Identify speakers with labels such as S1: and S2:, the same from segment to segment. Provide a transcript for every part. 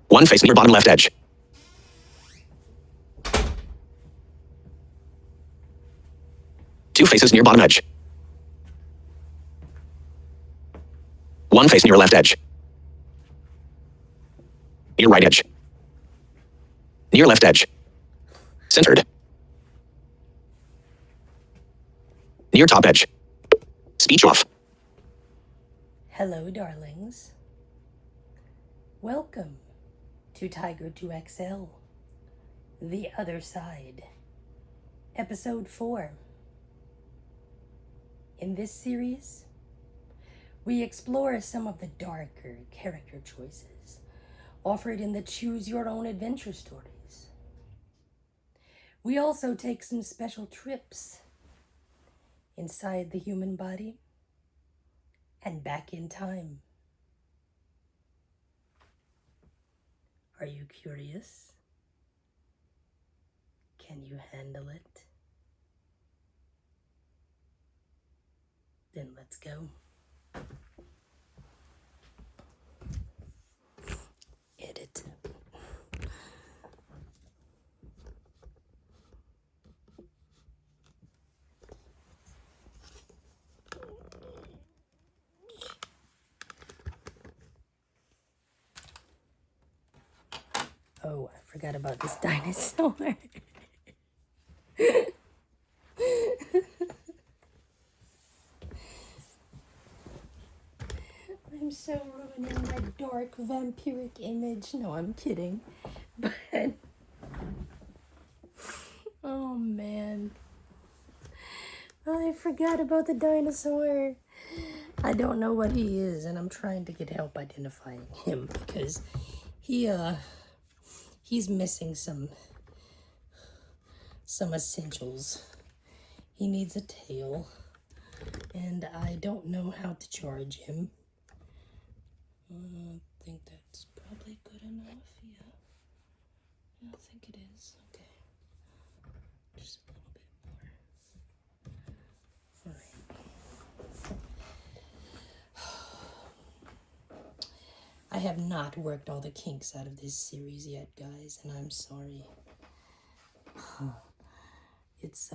S1: One face near bottom left edge. Two faces near bottom edge. One face near left edge. Near right edge. Near left edge. Centered. Near top edge. Speech off.
S2: Hello, darlings. Welcome to Tiger 2XL, The Other Side, Episode 4. In this series, we explore some of the darker character choices offered in the Choose Your Own Adventure stories. We also take some special trips inside the human body and back in time. Are you curious? Can you handle it? Then let's go. Edit. Oh, I forgot about this dinosaur. I'm so ruining my dark vampiric image. No, I'm kidding. But, oh man. I forgot about the dinosaur. I don't know what he is, and I'm trying to get help identifying him because he's missing some essentials. He needs a tail, and I don't know how to charge him. I think that's probably good enough, yeah. I think it is, okay. Just a little bit more. Fine. I have not worked all the kinks out of this series yet, guys, and I'm sorry. It's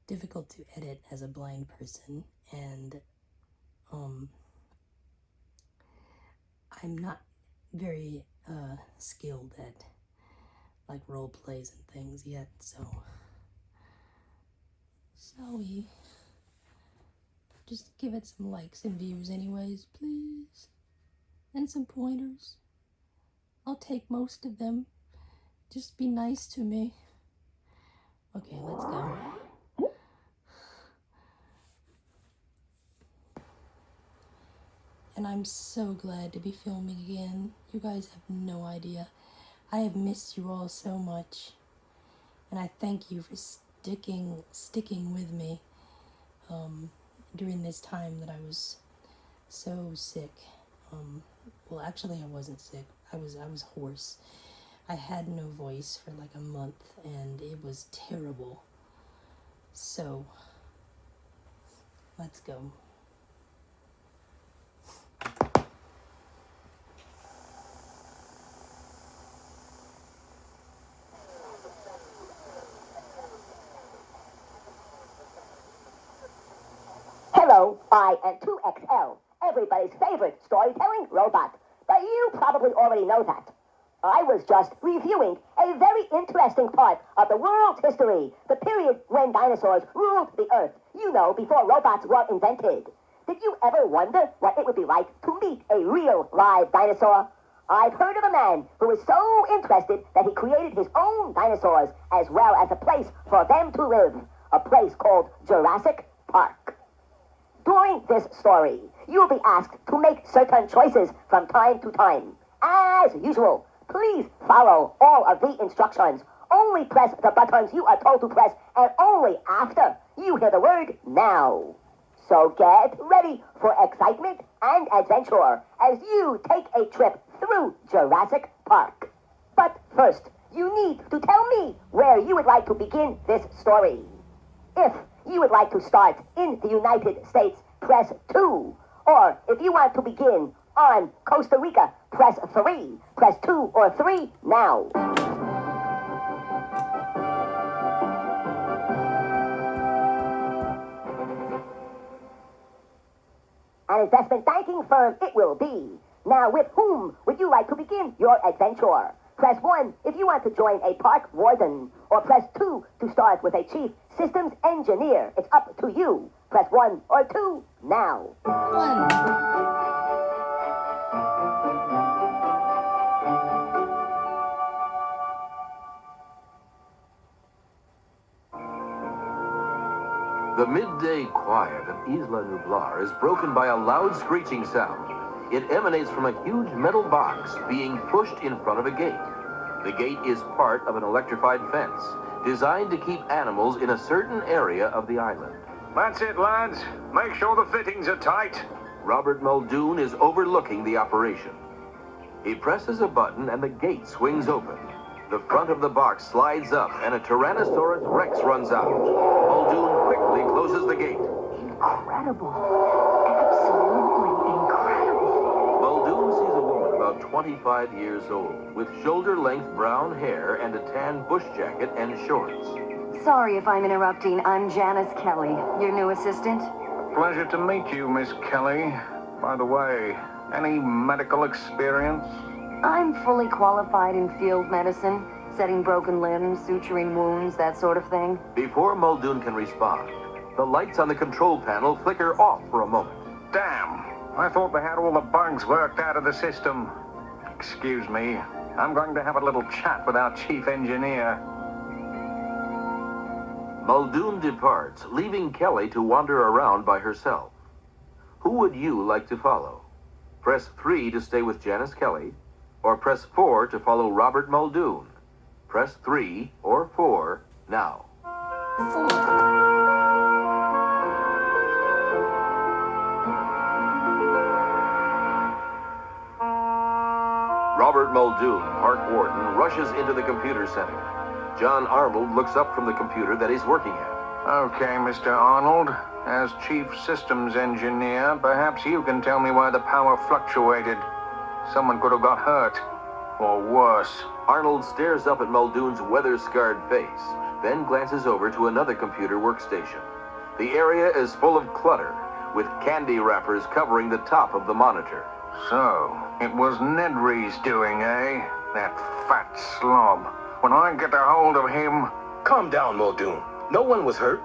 S2: difficult to edit as a blind person, and I'm not very skilled at like role plays and things yet, so just give it some likes and views anyways, please, and some pointers. I'll take most of them. Just be nice to me. Okay, let's go. And I'm so glad to be filming again. You guys have no idea. I have missed you all so much. And I thank you for sticking with me during this time that I was so sick. Well, actually I wasn't sick. I was hoarse. I had no voice for like a month, and it was terrible. So, let's go.
S3: Hello, I am 2XL, everybody's favorite storytelling robot. But you probably already know that. I was just reviewing a very interesting part of the world's history, the period when dinosaurs ruled the earth, you know, before robots were invented. Did you ever wonder what it would be like to meet a real live dinosaur? I've heard of a man who was so interested that he created his own dinosaurs as well as a place for them to live, a place called Jurassic Park. During this story, you'll be asked to make certain choices from time to time. As usual, please follow all of the instructions. Only press the buttons you are told to press, and only after you hear the word now. So get ready for excitement and adventure as you take a trip through Jurassic Park. But first, you need to tell me where you would like to begin this story. If you would like to start in the United States, press 2. Or if you want to begin On Costa Rica, press 3. Press 2 or 3 now. An investment banking firm it will be. Now, with whom would you like to begin your adventure? Press 1 if you want to join a park warden, or press 2 to start with a chief systems engineer. It's up to you. Press 1 or 2 now.
S2: 1.
S4: The midday quiet of Isla Nublar is broken by a loud screeching sound. It emanates from a huge metal box being pushed in front of a gate. The gate is part of an electrified fence designed to keep animals in a certain area of the island.
S5: That's it, lads. Make sure the fittings are tight.
S4: Robert Muldoon is overlooking the operation. He presses a button and the gate swings open. The front of the box slides up and a Tyrannosaurus Rex runs out. Muldoon quickly closes the gate.
S3: Incredible. Absolutely incredible.
S4: Muldoon sees a woman about 25 years old with shoulder-length brown hair and a tan bush jacket and shorts.
S6: Sorry if I'm interrupting. I'm Janice Kelly, your new assistant.
S5: Pleasure to meet you, Miss Kelly. By the way, any medical experience?
S6: I'm fully qualified in field medicine, setting broken limbs, suturing wounds, that sort of thing.
S4: Before Muldoon can respond, the lights on the control panel flicker off for a moment.
S5: Damn. I thought they had all the bugs worked out of the system. Excuse me. I'm going to have a little chat with our chief engineer.
S4: Muldoon departs, leaving Kelly to wander around by herself. Who would you like to follow? Press 3 to stay with Janice Kelly, or press 4 to follow Robert Muldoon. Press 3 or 4 now.
S2: 4.
S4: Robert Muldoon, park warden, rushes into the computer center. John Arnold looks up from the computer that he's working at.
S5: Okay, Mr. Arnold. As chief systems engineer, perhaps you can tell me why the power fluctuated. Someone could have got hurt. Or worse.
S4: Arnold stares up at Muldoon's weather-scarred face, then glances over to another computer workstation. The area is full of clutter, with candy wrappers covering the top of the monitor.
S5: So, it was Nedry's doing, eh? That fat slob. When I get a hold of him...
S1: Calm down, Muldoon. No one was hurt.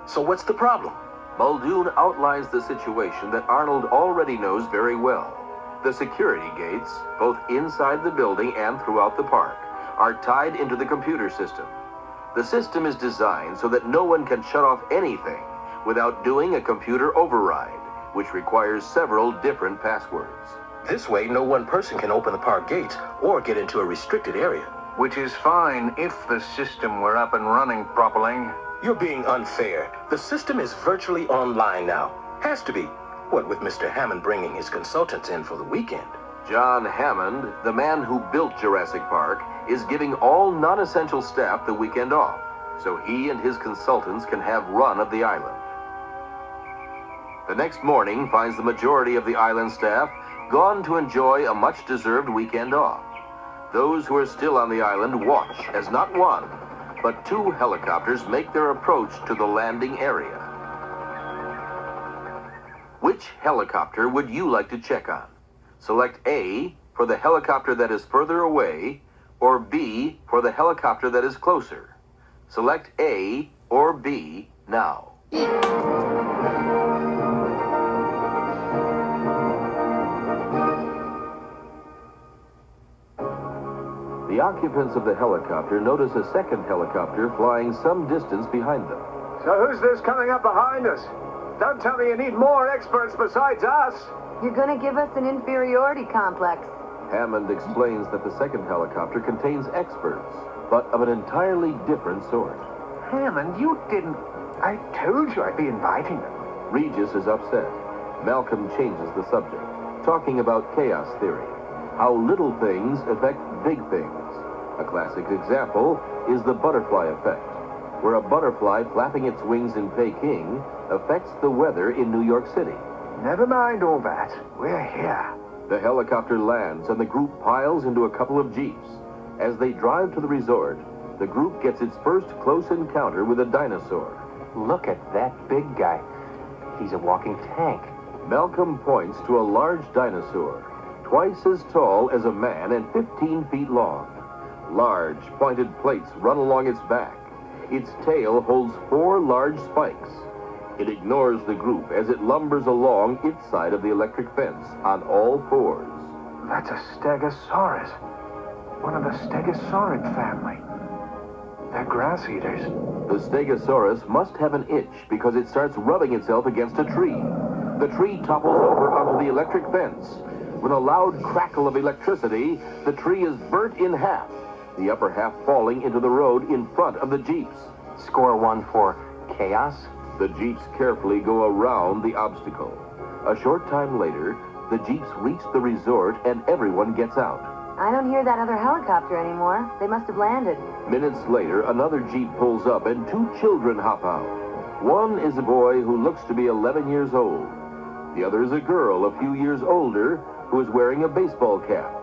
S1: So what's the problem?
S4: Muldoon outlines the situation that Arnold already knows very well. The security gates, both inside the building and throughout the park, are tied into the computer system. The system is designed so that no one can shut off anything without doing a computer override, which requires several different passwords.
S1: This way, no one person can open the park gates or get into a restricted area.
S5: Which is fine if the system were up and running properly.
S1: You're being unfair. The system is virtually online now. Has to be. What with Mr. Hammond bringing his consultants in for the weekend.
S4: John Hammond, the man who built Jurassic Park, is giving all non-essential staff the weekend off, so he and his consultants can have run of the island. The next morning finds the majority of the island staff gone to enjoy a much-deserved weekend off. Those who are still on the island watch as not one, but 2 helicopters make their approach to the landing area. Which helicopter would you like to check on? Select A for the helicopter that is further away, or B for the helicopter that is closer. Select A or B now. The occupants of the helicopter notice a second helicopter flying some distance behind them.
S5: So who's this coming up behind us? Don't tell me you need more experts besides us.
S6: You're gonna give us an inferiority complex.
S4: Hammond explains that the second helicopter contains experts, but of an entirely different sort.
S5: Hammond, you didn't... I told you I'd be inviting them.
S4: Regis is upset. Malcolm changes the subject, talking about chaos theory, how little things affect big things. A classic example is the butterfly effect, where a butterfly flapping its wings in Peking affects the weather in New York City.
S5: Never mind all that. We're here.
S4: The helicopter lands and the group piles into a couple of jeeps. As they drive to the resort, the group gets its first close encounter with a dinosaur.
S1: Look at that big guy. He's a walking tank.
S4: Malcolm points to a large dinosaur, twice as tall as a man and 15 feet long. Large, pointed plates run along its back. Its tail holds 4 large spikes. It ignores the group as it lumbers along its side of the electric fence on all 4s.
S5: That's a stegosaurus. One of the stegosaurid family. They're grass eaters.
S4: The stegosaurus must have an itch because it starts rubbing itself against a tree. The tree topples over onto the electric fence. With a loud crackle of electricity, the tree is burnt in half, the upper half falling into the road in front of the jeeps.
S1: Score 1 for chaos.
S4: The jeeps carefully go around the obstacle. A short time later, the jeeps reach the resort and everyone gets out.
S6: I don't hear that other helicopter anymore. They must have landed.
S4: Minutes later, another jeep pulls up and 2 children hop out. One is a boy who looks to be 11 years old. The other is a girl a few years older who is wearing a baseball cap.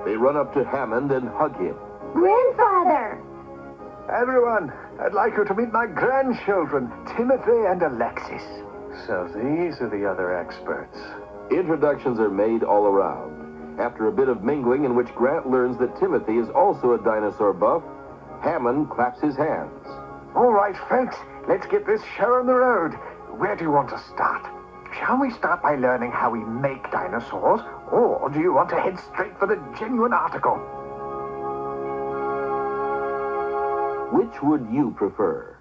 S4: They run up to Hammond and hug him.
S3: Grandfather!
S5: Everyone, I'd like you to meet my grandchildren, Timothy and Alexis. So these are the other experts.
S4: Introductions are made all around. After a bit of mingling in which Grant learns that Timothy is also a dinosaur buff, Hammond claps his hands.
S5: All right, folks, let's get this show on the road. Where do you want to start? Shall we start by learning how we make dinosaurs, or do you want to head straight for the genuine article?
S4: Which would you prefer?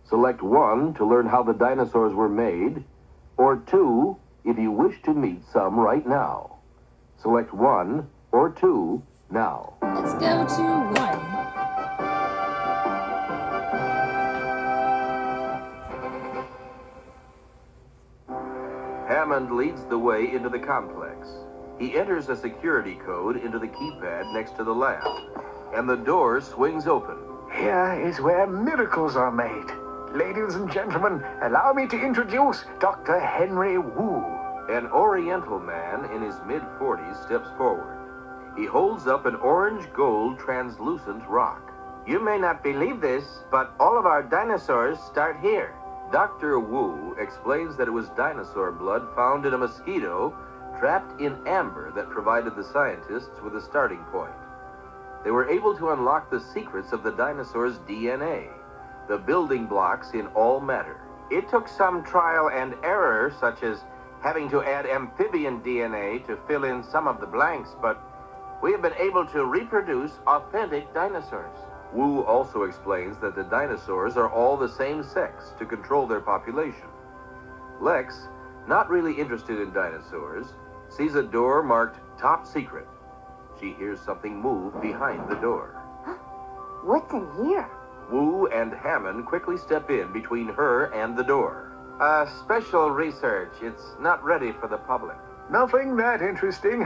S4: Select 1 to learn how the dinosaurs were made, or 2 if you wish to meet some right now. Select 1 or 2 now.
S2: Let's go to 1.
S4: Hammond leads the way into the complex. He enters a security code into the keypad next to the lab, and the door swings open.
S5: Here is where miracles are made. Ladies and gentlemen, allow me to introduce Dr. Henry Wu.
S4: An Oriental man in his mid-40s steps forward. He holds up an orange-gold translucent rock.
S1: You may not believe this, but all of our dinosaurs start here.
S4: Dr. Wu explains that it was dinosaur blood found in a mosquito trapped in amber that provided the scientists with a starting point. They were able to unlock the secrets of the dinosaur's DNA, the building blocks in all matter.
S1: It took some trial and error, such as having to add amphibian DNA to fill in some of the blanks, but we have been able to reproduce authentic dinosaurs.
S4: Wu also explains that the dinosaurs are all the same sex to control their population. Lex, not really interested in dinosaurs, sees a door marked Top Secret. She hears something move behind the door.
S3: What's in here?
S4: Wu and Hammond quickly step in between her and the door.
S1: Special research. It's not ready for the public.
S5: Nothing that interesting,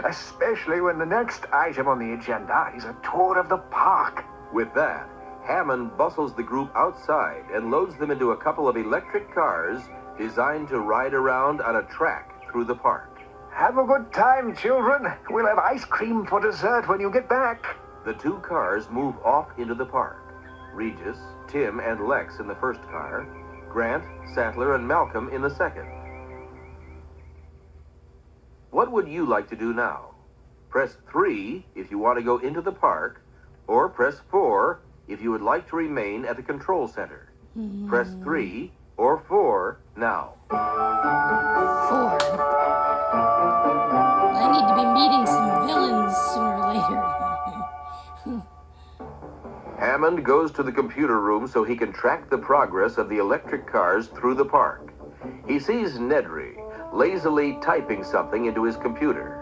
S5: especially when the next item on the agenda is a tour of the park.
S4: With that, Hammond bustles the group outside and loads them into a couple of electric cars designed to ride around on a track through the park.
S5: Have a good time, children. We'll have ice cream for dessert when you get back.
S4: The 2 cars move off into the park. Regis, Tim, and Lex in the first car, Grant, Sattler, and Malcolm in the second. What would you like to do now? Press 3 if you want to go into the park, or press 4 if you would like to remain at the control center. Press 3 or 4 now.
S2: 4. I need to be meeting some villains sooner or later.
S4: Hammond goes to the computer room so he can track the progress of the electric cars through the park. He sees Nedry lazily typing something into his computer.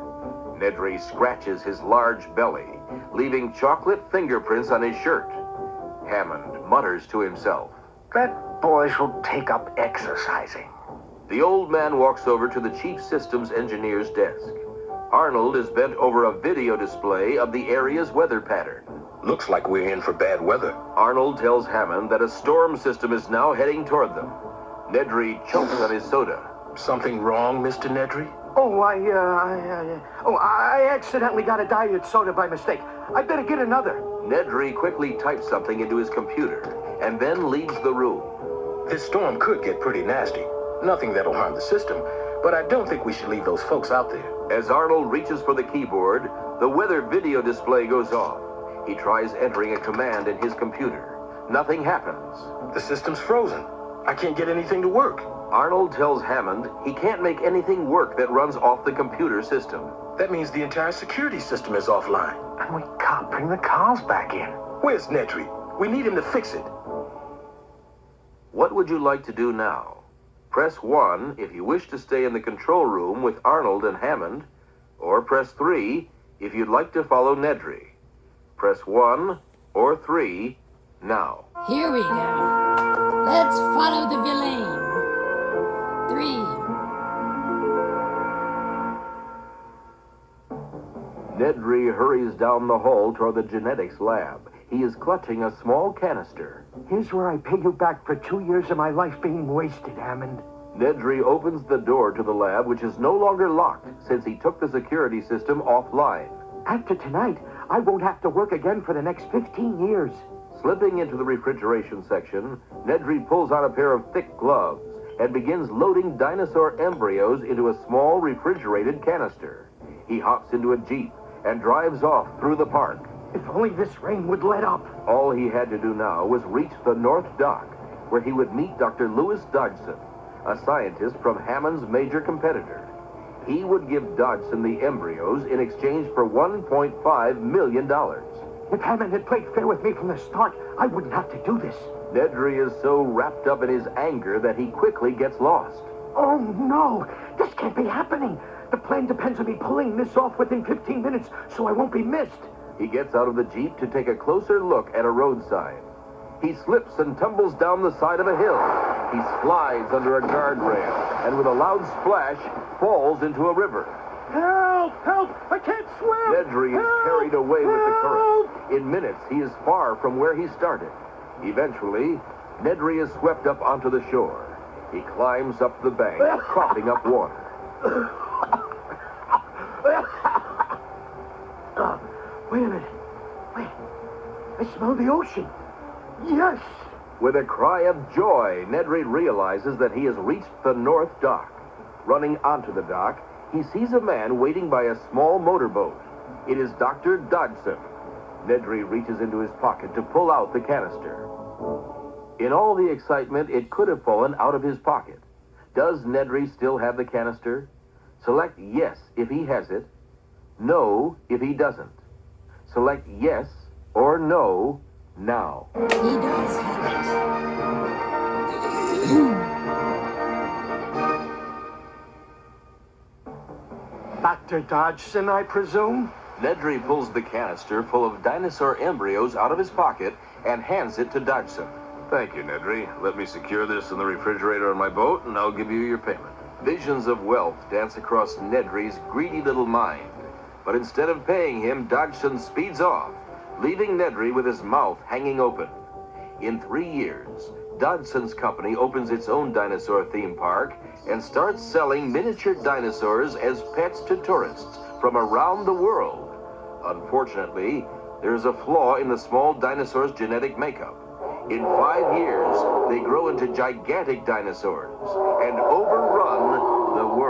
S4: Nedry scratches his large belly, leaving chocolate fingerprints on his shirt. Hammond mutters to himself.
S5: That boy should take up exercising.
S4: The old man walks over to the chief systems engineer's desk. Arnold is bent over a video display of the area's weather pattern.
S1: Looks like we're in for bad weather.
S4: Arnold tells Hammond that a storm system is now heading toward them. Nedry chokes on his soda.
S1: Something wrong, Mr. Nedry?
S5: I accidentally got a diet soda by mistake. I better get another.
S4: Nedry quickly types something into his computer and then leaves the room.
S7: This storm could get pretty nasty. Nothing that'll harm the system, but I don't think we should leave those folks out there.
S4: As Arnold reaches for the keyboard, the weather video display goes off. He tries entering a command in his computer. Nothing happens.
S7: The system's frozen. I can't get anything to work.
S4: Arnold tells Hammond he can't make anything work that runs off the computer system.
S7: That means the entire security system is offline.
S5: And we can't bring the cars back in.
S7: Where's Nedry? We need him to fix it.
S4: What would you like to do now? Press 1 if you wish to stay in the control room with Arnold and Hammond, or press 3 if you'd like to follow Nedry. Press 1 or 3 now.
S2: Here we go. Let's follow the villain. 3.
S4: Nedry hurries down the hall toward the genetics lab. He is clutching a small canister.
S5: Here's where I pay you back for 2 years of my life being wasted, Hammond.
S4: Nedry opens the door to the lab, which is no longer locked since he took the security system offline.
S5: After tonight, I won't have to work again for the next 15 years.
S4: Slipping into the refrigeration section, Nedry pulls on a pair of thick gloves and begins loading dinosaur embryos into a small refrigerated canister. He hops into a Jeep and drives off through the park.
S5: If only this rain would let up.
S4: All he had to do now was reach the North Dock, where he would meet Dr. Louis Dodson, a scientist from Hammond's major competitor. He would give Dodson the embryos in exchange for $1.5 million.
S5: If Hammond had played fair with me from the start, I wouldn't have to do this.
S4: Nedry is so wrapped up in his anger that he quickly gets lost.
S5: Oh, no! This can't be happening! The plan depends on me pulling this off within 15 minutes, so I won't be missed.
S4: He gets out of the Jeep to take a closer look at a roadside. He slips and tumbles down the side of a hill. He slides under a guardrail and with a loud splash falls into a river.
S5: Help! Help! I can't swim!
S4: Nedry is carried away with the current. In minutes, he is far from where he started. Eventually, Nedry is swept up onto the shore. He climbs up the bank, coughing up water.
S5: Wait a minute. Wait. I smell the ocean. Yes!
S4: With a cry of joy, Nedry realizes that he has reached the North Dock. Running onto the dock, he sees a man waiting by a small motorboat. It is Dr. Dodson. Nedry reaches into his pocket to pull out the canister. In all the excitement, it could have fallen out of his pocket. Does Nedry still have the canister? Select yes if he has it, no if he doesn't. Select yes or no now.
S2: He does have it.
S5: Dr. Dodson, I presume?
S4: Nedry pulls the canister full of dinosaur embryos out of his pocket and hands it to Dodson. Thank you, Nedry. Let me secure this in the refrigerator on my boat, and I'll give you your payment. Visions of wealth dance across Nedry's greedy little mind. But instead of paying him, Dodson speeds off, leaving Nedry with his mouth hanging open. In 3 years, Dodson's company opens its own dinosaur theme park and starts selling miniature dinosaurs as pets to tourists from around the world. Unfortunately, there's a flaw in the small dinosaur's genetic makeup. In 5 years, they grow into gigantic dinosaurs and overrun the world.